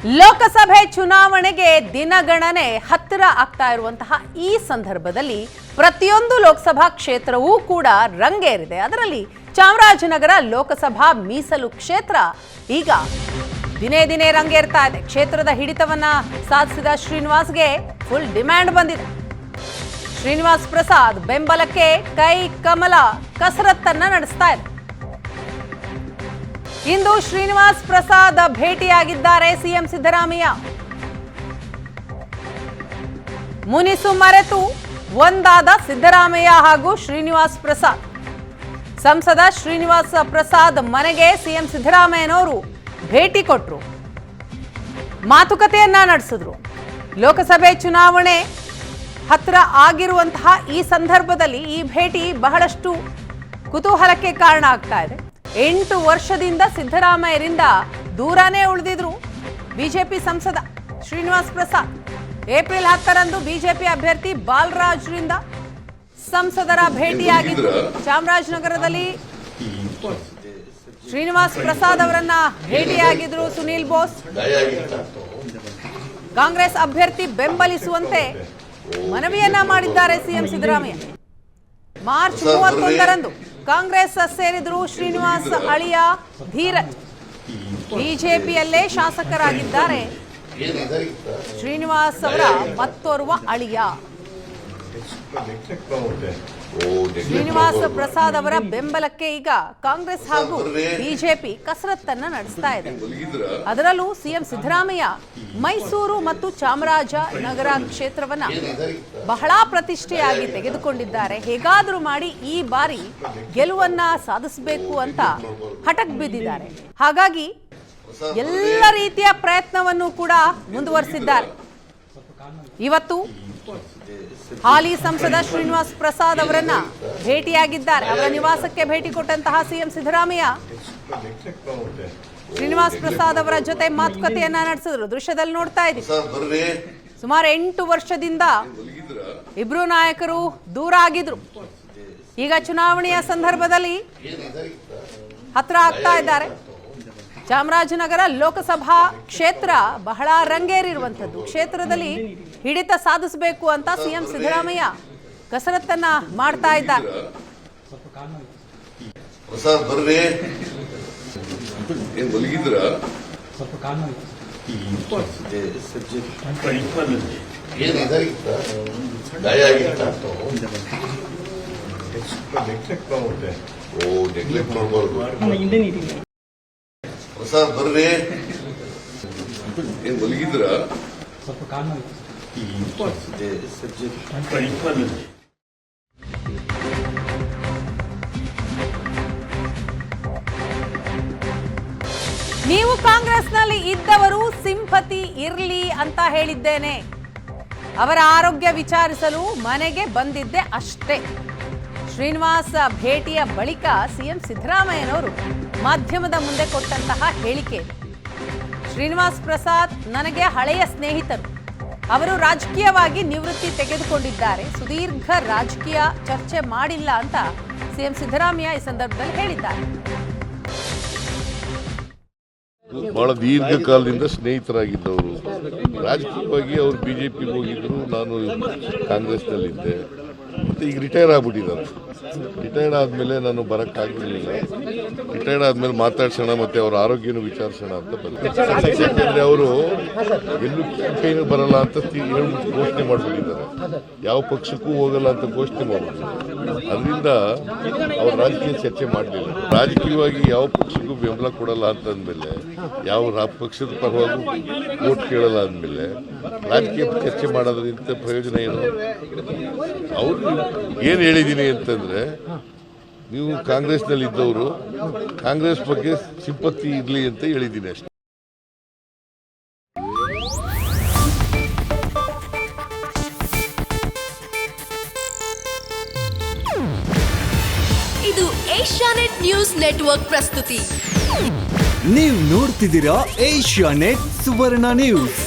ಲೋಕಸಭೆ ಚುನಾವಣೆಗೆ ದಿನಗಣನೆ ಹತ್ತಿರ ಆಗ್ತಾ ಇರುವಂತಹ ಈ ಸಂದರ್ಭದಲ್ಲಿ ಪ್ರತಿಯೊಂದು ಲೋಕಸಭಾ ಕ್ಷೇತ್ರವೂ ಕೂಡ ರಂಗೇರಿದೆ. ಅದರಲ್ಲಿ ಚಾಮರಾಜನಗರ ಲೋಕಸಭಾ ಮೀಸಲು ಕ್ಷೇತ್ರ ಈಗ ದಿನೇ ದಿನೇ ರಂಗೇರ್ತಾ ಇದೆ. ಕ್ಷೇತ್ರದ ಹಿಡಿತವನ್ನ ಸಾಧಿಸಿದ ಶ್ರೀನಿವಾಸ್ಗೆ ಫುಲ್ ಡಿಮ್ಯಾಂಡ್ ಬಂದಿದೆ. ಶ್ರೀನಿವಾಸ್ ಪ್ರಸಾದ್ ಬೆಂಬಲಕ್ಕೆ ಕೈ ಕಮಲ ಕಸರತ್ತನ್ನ ನಡೆಸ್ತಾ ಇದೆ. ಇಂದು ಶ್ರೀನಿವಾಸ್ ಪ್ರಸಾದ್ ಭೇಟಿಯಾಗಿದ್ದಾರೆ ಸಿಎಂ ಸಿದ್ದರಾಮಯ್ಯ. ಮುನಿಸು ಮರೆತು ಒಂದಾದ ಸಿದ್ದರಾಮಯ್ಯ ಹಾಗೂ ಶ್ರೀನಿವಾಸ್ ಪ್ರಸಾದ್. ಸಂಸದ ಶ್ರೀನಿವಾಸ್ ಪ್ರಸಾದ್ ಮನೆಗೆ ಸಿಎಂ ಸಿದ್ದರಾಮಯ್ಯನವರು ಭೇಟಿ ಕೊಟ್ಟರು, ಮಾತುಕತೆಯನ್ನ ನಡೆಸಿದ್ರು. ಲೋಕಸಭೆ ಚುನಾವಣೆ ಹತ್ತಿರ ಆಗಿರುವಂತಹ ಈ ಸಂದರ್ಭದಲ್ಲಿ ಈ ಭೇಟಿ ಬಹಳಷ್ಟು ಕುತೂಹಲಕ್ಕೆ ಕಾರಣ ಆಗ್ತಾ ಇದೆ. 8 ವರ್ಷದಿಂದ ಸಿದ್ದರಾಮಯ್ಯರಿಂದ ದೂರನೇ ಉಳಿದಿದ್ರು ಬಿಜೆಪಿ ಸಂಸದ ಶ್ರೀನಿವಾಸ್ ಪ್ರಸಾದ್. ಏಪ್ರಿಲ್ 10ರಂದು ಬಿಜೆಪಿ ಅಭ್ಯರ್ಥಿ ಬಾಲರಾಜ್ರಿಂದ ಸಂಸದರ ಭೇಟಿಯಾಗಿದ್ರು. ಚಾಮರಾಜನಗರದಲ್ಲಿ ಶ್ರೀನಿವಾಸ್ ಪ್ರಸಾದ್ ಅವರನ್ನ ಭೇಟಿಯಾಗಿದ್ರು ಸುನೀಲ್ ಬೋಸ್. ಕಾಂಗ್ರೆಸ್ ಅಭ್ಯರ್ಥಿ ಬೆಂಬಲಿಸುವಂತೆ ಮನವಿಯನ್ನ ಮಾಡಿದ್ದಾರೆ ಸಿಎಂ ಸಿದ್ದರಾಮಯ್ಯ. ಮಾರ್ಚ್ 31ರಂದು ಕಾಂಗ್ರೆಸ್ ಸೇರಿದ್ರು ಶ್ರೀನಿವಾಸ್ ಅಳಿಯ ಧೀರಜ್. ಬಿಜೆಪಿಯಲ್ಲೇ ಶಾಸಕರಾಗಿದ್ದಾರೆ ಶ್ರೀನಿವಾಸ್ ಅವರ ಮತ್ತೋರ್ವ ಅಳಿಯ. ಶ್ರೀನಿವಾಸ್ ಪ್ರಸಾದ್ ಅವರ ಬೆಂಬಲಕ್ಕೆ ಈಗ ಕಾಂಗ್ರೆಸ್ ಹಾಗೂ ಬಿಜೆಪಿ ಕಸರತ್ತನ್ನ ನಡೆಸ್ತಾ ಇದೆ. ಅದರಲ್ಲೂ ಸಿಎಂ ಸಿದ್ದರಾಮಯ್ಯ ಮೈಸೂರು ಮತ್ತು ಚಾಮರಾಜನಗರ ಕ್ಷೇತ್ರವನ್ನ ಬಹಳ ಪ್ರತಿಷ್ಠೆಯಾಗಿ ತೆಗೆದುಕೊಂಡಿದ್ದಾರೆ. ಹೇಗಾದರೂ ಮಾಡಿ ಈ ಬಾರಿ ಗೆಲುವನ್ನ ಸಾಧಿಸಬೇಕು ಅಂತ ಹಠಕ್ ಬಿದ್ದಿದ್ದಾರೆ. ಹಾಗಾಗಿ ಎಲ್ಲ ರೀತಿಯ ಪ್ರಯತ್ನವನ್ನು ಕೂಡ ಮುಂದುವರಿಸಿದ್ದಾರೆ. ಇವತ್ತು ಹಾಲಿ ಸಂಸದ ಶ್ರೀನಿವಾಸ್ ಪ್ರಸಾದ್ ಅವರನ್ನ ಭೇಟಿಯಾಗಿದ್ದಾರೆ. ಅವರ ನಿವಾಸಕ್ಕೆ ಭೇಟಿ ಕೊಟ್ಟಂತಹ ಸಿಎಂ ಸಿದ್ದರಾಮಯ್ಯ ಶ್ರೀನಿವಾಸ್ ಪ್ರಸಾದ್ ಅವರ ಜೊತೆ ಮಾತುಕತೆಯನ್ನ ನಡೆಸಿದ್ರು. ದೃಶ್ಯದಲ್ಲಿ ನೋಡ್ತಾ ಇದ್ದೀವಿ. ಸುಮಾರು 8 ವರ್ಷದಿಂದ ಇಬ್ರು ನಾಯಕರು ದೂರ ಆಗಿದ್ರು. ಈಗ ಚುನಾವಣೆಯ ಸಂದರ್ಭದಲ್ಲಿ ಹತ್ರ ಆಗ್ತಾ ಇದ್ದಾರೆ. ಚಾಮರಾಜನಗರ ಲೋಕಸಭಾ ಕ್ಷೇತ್ರ ಬಹಳ ರಂಗೇರಿರುವಂಥದ್ದು. ಕ್ಷೇತ್ರದಲ್ಲಿ ಹಿಡಿತ ಸಾಧಿಸಬೇಕು ಅಂತ ಸಿಎಂ ಸಿದ್ದರಾಮಯ್ಯ ಕಸರತ್ತನ್ನ ಮಾಡ್ತಾ ಇದ್ದಾರೆ. ಪ್ರಸಾದ್ ಬರ್ರಿ ಏನ್ ಮಲಗಿದ್ರ? ನೀವು ಕಾಂಗ್ರೆಸ್ನಲ್ಲಿ ಇದ್ದವರು ಸಿಂಪತಿ ಇರ್ಲಿ ಅಂತ ಹೇಳಿದ್ದೇನೆ. ಅವರ ಆರೋಗ್ಯ ವಿಚಾರಿಸಲು ಮನೆಗೆ ಬಂದಿದ್ದೆ ಅಷ್ಟೇ. ಶ್ರೀನಿವಾಸ್ ಭೇಟಿಯ ಬಳಿಕ ಸಿಎಂ ಸಿದ್ದರಾಮಯ್ಯನವರು ಮಾಧ್ಯಮದ ಮುಂದೆ ಕೊಟ್ಟಂತಹ ಹೇಳಿಕೆ. ಶ್ರೀನಿವಾಸ್ ಪ್ರಸಾದ್ ನನಗೆ ಹಳೆಯ ಸ್ನೇಹಿತರು. ಅವರು ರಾಜಕೀಯವಾಗಿ ನಿವೃತ್ತಿ ತೆಗೆದುಕೊಂಡಿದ್ದಾರೆ. ಸುದೀರ್ಘ ರಾಜಕೀಯ ಚರ್ಚೆ ಮಾಡಿಲ್ಲ ಅಂತ ಸಿಎಂ ಸಿದ್ದರಾಮಯ್ಯ ಈ ಸಂದರ್ಭದಲ್ಲಿ ಹೇಳಿದ್ದಾರೆ. ಬಹಳ ದೀರ್ಘಕಾಲದಿಂದ ಸ್ನೇಹಿತರಾಗಿದ್ದವರು. ರಾಜಕೀಯವಾಗಿ ಅವರು ಬಿಜೆಪಿಗೆ ಹೋಗಿದ್ರು, ನಾನು ಕಾಂಗ್ರೆಸ್ನಲ್ಲಿದ್ದೆ. ಮತ್ತೆ ಈಗ ರಿಟೈರ್ ಆಗ್ಬಿಟ್ಟಿದ್ದಾರೆ. ರಿಟೈರ್ಡ್ ಆದಮೇಲೆ ನಾನು ಬರೋಕ್ಕಾಗಲಿಲ್ಲ. ರಿಟೈರ್ಡ್ ಆದಮೇಲೆ ಮಾತಾಡ್ಸೋಣ ಮತ್ತು ಅವ್ರ ಆರೋಗ್ಯನೂ ವಿಚಾರಿಸೋಣ ಅಂತ ಬಂದೆ. ಯಾಕಂದರೆ ಅವರು ಎಲ್ಲೂ ಕ್ಯಾಂಪೇನ್ ಬರಲ್ಲ ಅಂತ ಹೇಳ್ಬಿಟ್ಟು ಘೋಷಣೆ ಮಾಡಿಬಿಟ್ಟಿದ್ದಾರೆ. ಯಾವ ಪಕ್ಷಕ್ಕೂ ಹೋಗಲ್ಲ ಅಂತ ಘೋಷಣೆ ಮಾಡಿಬಿಟ್ಟಿದ್ದಾರೆ. ಅದರಿಂದ ಅವ್ರು ರಾಜಕೀಯ ಚರ್ಚೆ ಮಾಡಲಿಲ್ಲ. ರಾಜಕೀಯವಾಗಿ ಯಾವ ಪಕ್ಷಕ್ಕೂ ಬೆಂಬಲ ಕೊಡಲ್ಲ ಅಂತಂದಮೇಲೆ, ಯಾವ ಪಕ್ಷದ ಪರವಾಗಿ ವೋಟ್ ಕೇಳಲ್ಲ ಅಂದಮೇಲೆ ರಾಜಕೀಯ ಚರ್ಚೆ ಮಾಡೋದ್ರಿಂದ ಪ್ರಯೋಜನ ಏನು? ಅವರು ಏನು ಹೇಳಿದ್ದೀನಿ ಅಂತಂದರೆ, ನೀವು ಕಾಂಗ್ರೆಸ್ನಲ್ಲಿ ಇದ್ದವರು ಕಾಂಗ್ರೆಸ್ ಬಗ್ಗೆ ಸಿಂಪತ್ತಿ ಇರಲಿ ಅಂತ ಹೇಳಿದ್ದೀನಿ ಅಷ್ಟೇ. ಇದು ಏಷ್ಯಾನೆಟ್ ನ್ಯೂಸ್ ನೆಟ್ವರ್ಕ್ ಪ್ರಸ್ತುತಿ. ನೀವು ನೋಡ್ತಿದ್ದೀರಾ ಏಷ್ಯಾನೆಟ್ ಸುವರ್ಣ ನ್ಯೂಸ್.